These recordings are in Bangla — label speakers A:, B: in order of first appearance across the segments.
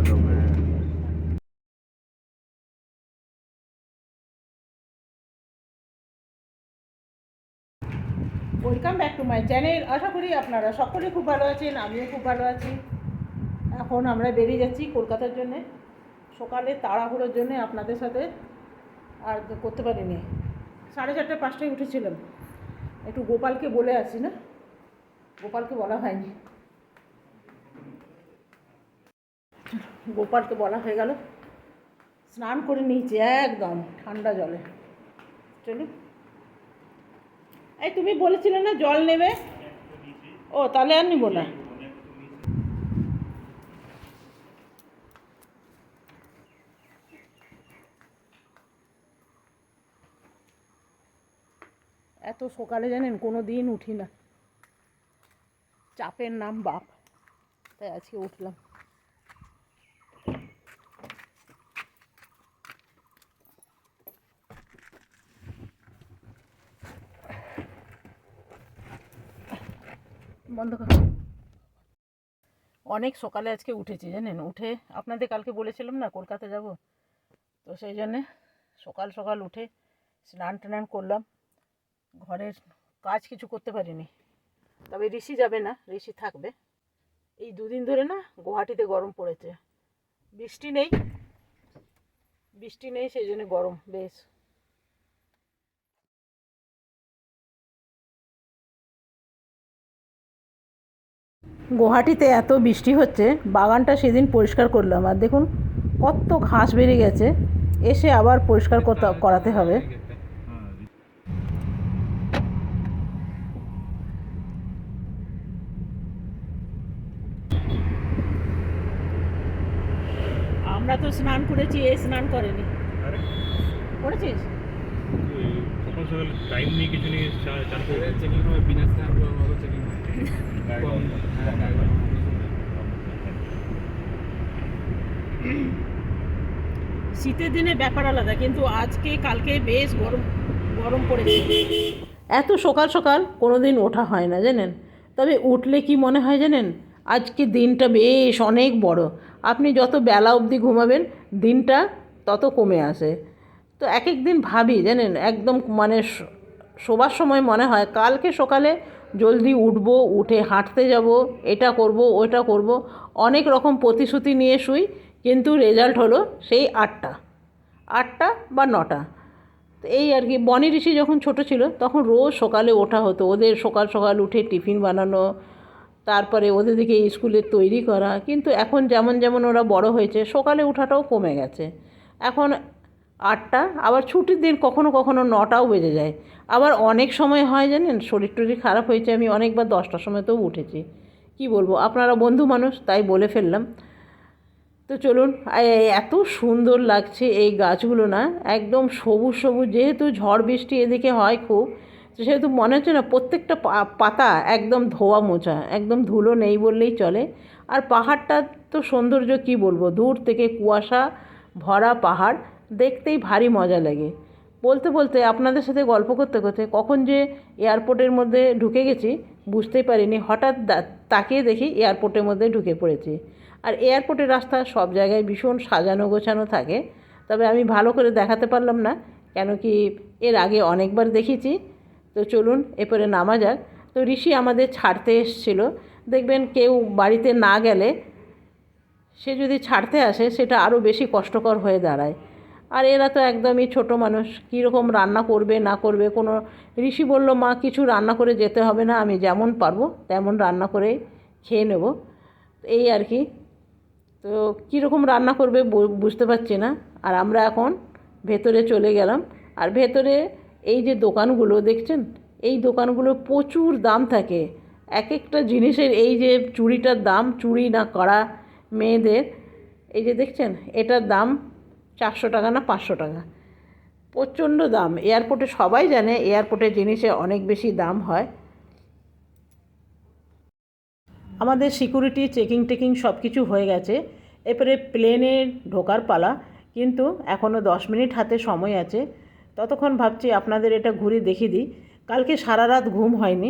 A: ऑटो में।
B: Welcome back to my channel. আশা করি আপনারা সকলে খুব ভালো আছেন, আমিও খুব ভালো আছি। এখন আমরা বেরিয়ে যাচ্ছি কলকাতার জন্যে। সকালে তাড়াহুড়োর জন্যে আপনাদের সাথে আর করতে পারিনি। 4:30-5টায় উঠেছিলাম। একটু গোপালকে বলে আসি না, গোপালকে বলা হয়নি, গোপালকে বলা হয়ে গেল। স্নান করে নিয়েছি একদম ঠান্ডা জলে। চলুন। এই তুমি বলেছিলে না জল নেবে, ও তাহলে আর নিব না। এত সকালে জানেন কোনো দিন উঠি না, চাপের নাম বাপ, তাই আজকে উঠলাম। বন্ধ কর। অনেক সকালে আজকে উঠেছি জানেন, উঠে আপনাদের কালকে বলেছিলাম না কলকাতা যাব, তো সেই জন্যে সকাল সকাল উঠে স্নান টান করলাম। ঘরের কাজ কিছু করতে পারিনি, তবে ঋষি যাবে না, ঋষি থাকবে। এই দুদিন ধরে না গুয়াহাটিতে গরম পড়েছে, বৃষ্টি নেই, বৃষ্টি নেই, সেই জন্য গরম বেশ। গুয়াহাটিতে এত বৃষ্টি হচ্ছে, বাগানটা সেদিন পরিষ্কার করলাম আর দেখুন কত ঘাস বেরিয়ে গেছে, এসে আবার পরিষ্কার করাতে হবে। আমরা তো স্নান করেছি, এ স্নান করেনি। করেছিস?
A: সকাল সকাল টাইম নেই, কিছু নেই, চান করে
C: চেকিং হবে, বিনা স্নান করে চেকিং হয়।
B: শীতের দিনে ব্যাপার আলাদা, কিন্তু আজকে কালকে বেশ গরম গরম পড়েছে। এত সকাল সকাল কোনো দিন ওঠা হয় না জানেন, তবে উঠলে কি মনে হয় জানেন, আজকে দিনটা বেশ অনেক বড়। আপনি যত বেলা অবধি ঘুমাবেন দিনটা তত কমে আসে। তো এক এক দিন ভাবি জানেন, একদম মানে শোবার সময় মনে হয় কালকে সকালে জলদি উঠবো, উঠে হাঁটতে যাব, এটা করব ওটা করব, অনেক রকম প্রতিশ্রুতি নিয়ে শুই, কিন্তু রেজাল্ট হলো সেই 8টা বা 9টা। তো এই আর কি। বনি ঋষি যখন ছোট ছিল তখন রোজ সকালে ওঠা হতো, ওদের সকাল সকাল উঠে টিফিন বানানো, তারপরে ওদের দিকে স্কুলে তৈরি করা। কিন্তু এখন যেমন যেমন ওরা বড় হয়েছে সকালে ওঠাটাও কমে গেছে। এখন 8টা, আবার ছুটির দিন কখনো কখনো 9টাও বেজে যায়। আবার অনেক সময় হয় জানেন, শরীর টরীর খারাপ হয়েছে, আমি অনেকবার 10টার সময়তেও উঠেছি। কি বলবো, আপনারা বন্ধু মানুষ তাই বলে ফেললাম। তো চলুন। এত সুন্দর লাগছে এই গাছগুলো না, একদম সবুজ সবুজ, যেহেতু ঝড় বৃষ্টি এদিকে হয় খুব, তো সেহেতু মনে হচ্ছে না প্রত্যেকটা পাতা একদম ধোয়া মোছা, একদম ধুলো নেই বললেই চলে। আর পাহাড়টা তো সৌন্দর্য কি বলবো, দূর থেকে কুয়াশা ভরা পাহাড়, দেখতেই ভারী মজা লাগে। বলতে বলতে আপনাদের সাথে গল্প করতে করতে কখন যে এয়ারপোর্টের মধ্যে ঢুকে গেছি বুঝতেই পারিনি, হঠাৎ তাকিয়ে দেখি এয়ারপোর্টের মধ্যে ঢুকে পড়েছি। আর এয়ারপোর্টের রাস্তা সব জায়গায় ভীষণ সাজানো গোছানো থাকে, তবে আমি ভালো করে দেখাতে পারলাম না, কেন কি এর আগে অনেকবার দেখেছি। তো চলুন এরপরে নামা যাক। তো ঋষি আমাদের ছাড়তে এসেছিল। দেখবেন কেউ বাড়িতে না গেলে সে যদি ছাড়তে আসে সেটা আরও বেশি কষ্টকর হয়ে দাঁড়ায়। আর এরা তো একদমই ছোট মানুষ, কীরকম রান্না করবে না করবে কোনো। ঋষি বলল, মা কিছু রান্না করে যেতে হবে না, আমি যেমন পারবো তেমন রান্না করে খেয়ে নেব। এই আর কি। তো কীরকম রান্না করবে বুঝতে পারছি না। আর আমরা এখন ভেতরে চলে গেলাম। আর ভেতরে এই যে দোকানগুলো দেখছেন, এই দোকানগুলো প্রচুর দাম থাকে এক একটা জিনিসের। এই যে চুড়িটার দাম, চুড়ি না কড়া মেয়েদের, এই যে দেখছেন এটার দাম 400 টাকা না 500 টাকা, প্রচণ্ড দাম। এয়ারপোর্টে সবাই জানে এয়ারপোর্টের জিনিসে অনেক বেশি দাম হয়। আমাদের সিকিউরিটি চেকিং টেকিং সব কিছু হয়ে গেছে, এরপরে প্লেনে ঢোকার পালা। কিন্তু এখনও 10 মিনিট হাতে সময় আছে, ততক্ষণ ভাবছি আপনাদের এটা ঘুরে দেখিয়ে দিই। কালকে সারা রাত ঘুম হয়নি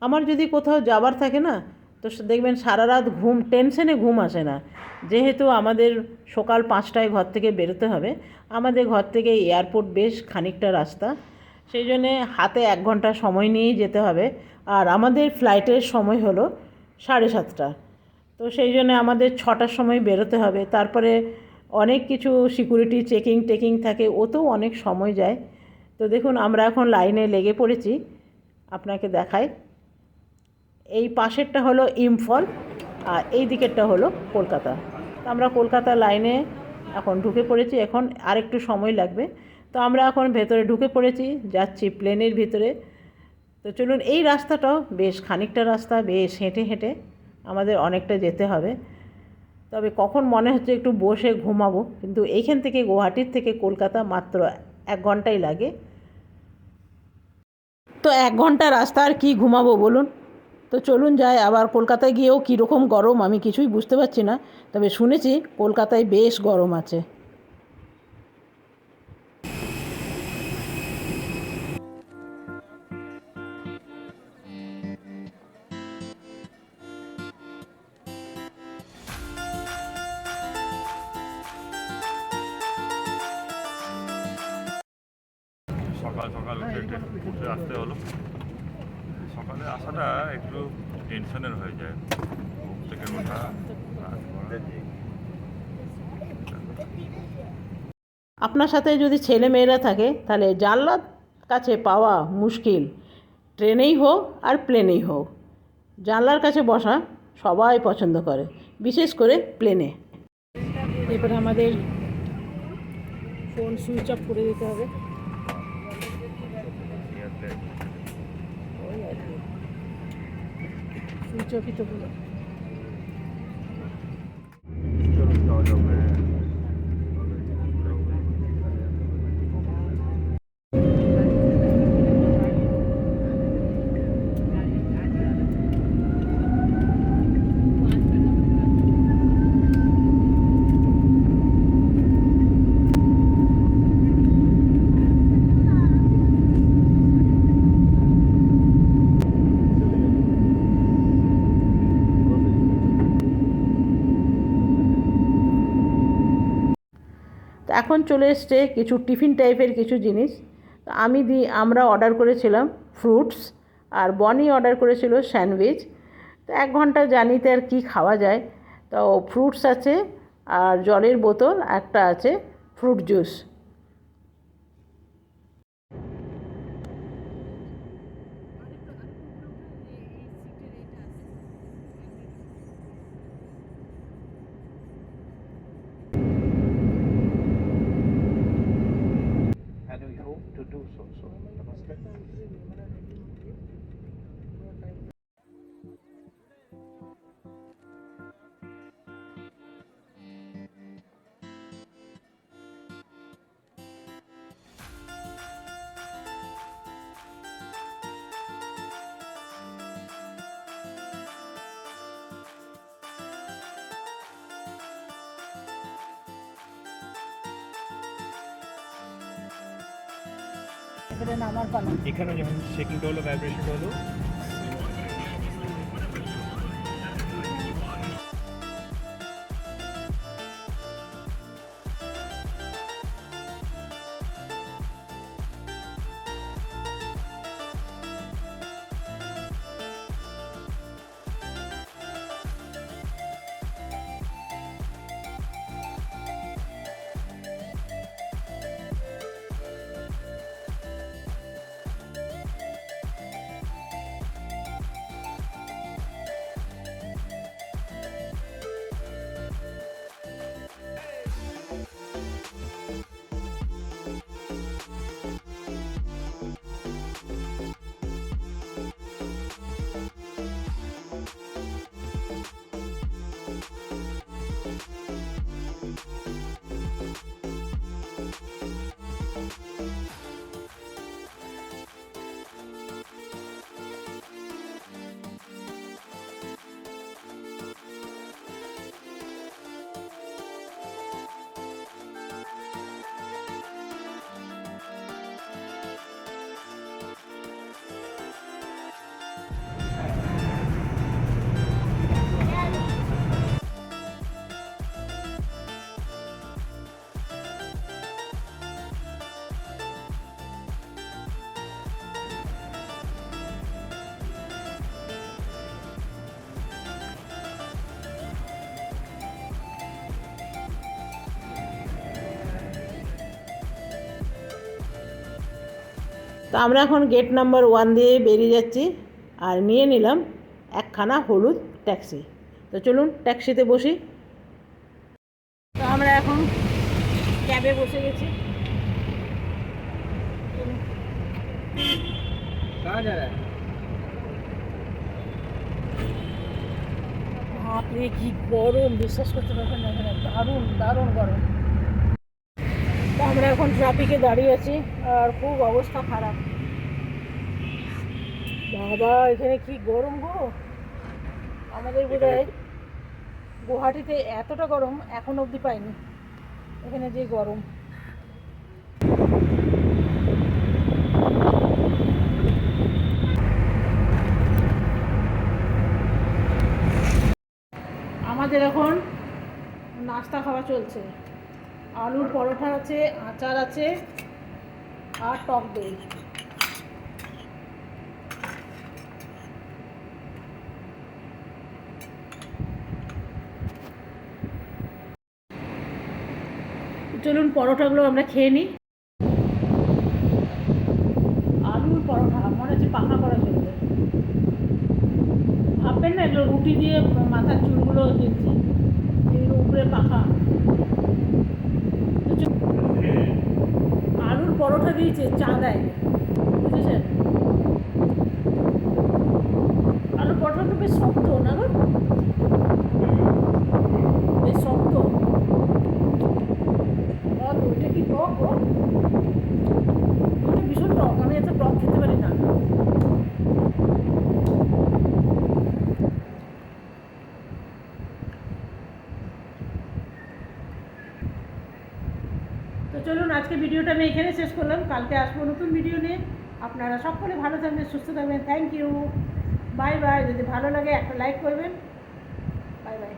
B: আমার, যদি কোথাও যাবার থাকে না তো দেখবেন সারা রাত টেনশনে ঘুম আসে না। যেহেতু আমাদের সকাল 5টায় ঘর থেকে বেরোতে হবে, আমাদের ঘর থেকে এয়ারপোর্ট বেশ খানিকটা রাস্তা, সেই জন্যে হাতে 1 ঘন্টা সময় নিয়েই যেতে হবে। আর আমাদের ফ্লাইটের সময় হলো 7:30। তো সেই জন্য আমাদের 6টার সময় বেরোতে হবে। তারপরে অনেক কিছু সিকিউরিটি চেকিং থাকে, ওতেও অনেক সময় যায়। তো দেখুন আমরা এখন লাইনে লেগে পড়েছি, আপনাকে দেখাই। এই পাশেরটা হলো ইম্ফল আর এই দিকেরটা হলো কলকাতা। তো আমরা কলকাতা লাইনে এখন ঢুকে পড়েছি, এখন আরেকটু সময় লাগবে। তো আমরা এখন ভেতরে ঢুকে পড়েছি, যাচ্ছি প্লেনের ভিতরে। তো চলুন, এই রাস্তাটাও বেশ খানিকটা রাস্তা, বেশ হেঁটে হেঁটে আমাদের অনেকটা যেতে হবে। তবে কখন মনে হচ্ছে একটু বসে ঘুমাবো, কিন্তু এইখান থেকে গুয়াহাটির থেকে কলকাতা মাত্র 1 ঘন্টাই লাগে। তো 1 ঘন্টা রাস্তা আর কি ঘুমাবো বলুন। তো চলুন যাই। আবার কলকাতায় গিয়েও কীরকম গরম আমি কিছুই বুঝতে পারছি না, তবে শুনেছি কলকাতায় বেশ গরম আছে।
A: সকাল সকাল উঠে আসতে হলো। সকালে আসাটা একটু টেনশনের হয়ে যায়, ঘুম থেকে ওঠা, কাজ করা।
B: আপনার সাথে যদি ছেলে মেয়েরা থাকে তাহলে জানলার কাছে পাওয়া মুশকিল, ট্রেনেই হোক আর প্লেনেই হোক। জানলার কাছে বসা সবাই পছন্দ করে, বিশেষ করে প্লেনে। এবারে আমাদের ফোন সুইচ অফ করে দিতে হবে। সুইচ অফই তো বলো। তো এখন চলে এসছে কিছু টিফিন টাইপের কিছু জিনিস। তো আমরা অর্ডার করেছিলাম ফ্রুটস, আর বনি অর্ডার করেছিল স্যান্ডউইচ। তো 1 ঘন্টা জার্নিতে আর কি খাওয়া যায়। তো ফ্রুটস আছে আর জলের বোতল একটা আছে, fruit juice.
C: And we hope to do so. So, namaste.
B: এবারে নামার পালা।
A: এখানে যখন চেকিংটা হলো, ভাইব্রেশনটা হলো,
B: তো আমরা এখন গেট নাম্বার 1 দিয়ে বেরিয়ে যাচ্ছি আর নিয়ে নিলাম একখানা হলুদ ট্যাক্সি। তো চলুন ট্যাক্সিতে বসি। তো আমরা এখন ক্যাবে বসে গেছি।
C: कहाँ जा रहा है?
B: বাপরে কি গরম, বিশ্বাস করতে পারবেন না, এখানে দারুণ দারুণ গরম। তো আমরা এখন ট্রাফিকে দাঁড়িয়ে আছি আর খুব অবস্থা খারাপ। বাবা এখানে কি গরম গো! আমাদের বোধহয় গুয়াহাটিতে এতটা গরম এখন অবধি পাইনি, এখানে যে গরম। আমাদের এখন নাস্তা খাওয়া চলছে। আলুর পরোটা আছে, আচার আছে আর টক দই। চলুন পরোটাগুলো আমরা খেয়ে নিই। আলুর পরোটা মনে হচ্ছে পাখা করা চলবে। ভাববেন না এগুলো রুটি দিয়ে মাথার চুলগুলো দিচ্ছে, এগুলো উপরে পাখা। আলুর পরোটা দিয়েছে, চা দেয়, বুঝেছেন? আলুর পরোটাটা বেশ শক্ত না গো, বেশ শক্ত। আর ওইটা কি টক গো? ওইটা ভীষণ টক, আমি এত টক খেতে পারি না। তো চলুন আজকে ভিডিওটা আমি এখানে শেষ করলাম, কালকে আসবো নতুন ভিডিও নিয়ে। আপনারা সকলে ভালো থাকবেন, সুস্থ থাকবেন। Thank you, bye bye. যদি ভালো লাগে একটা লাইক করবেন। Bye by.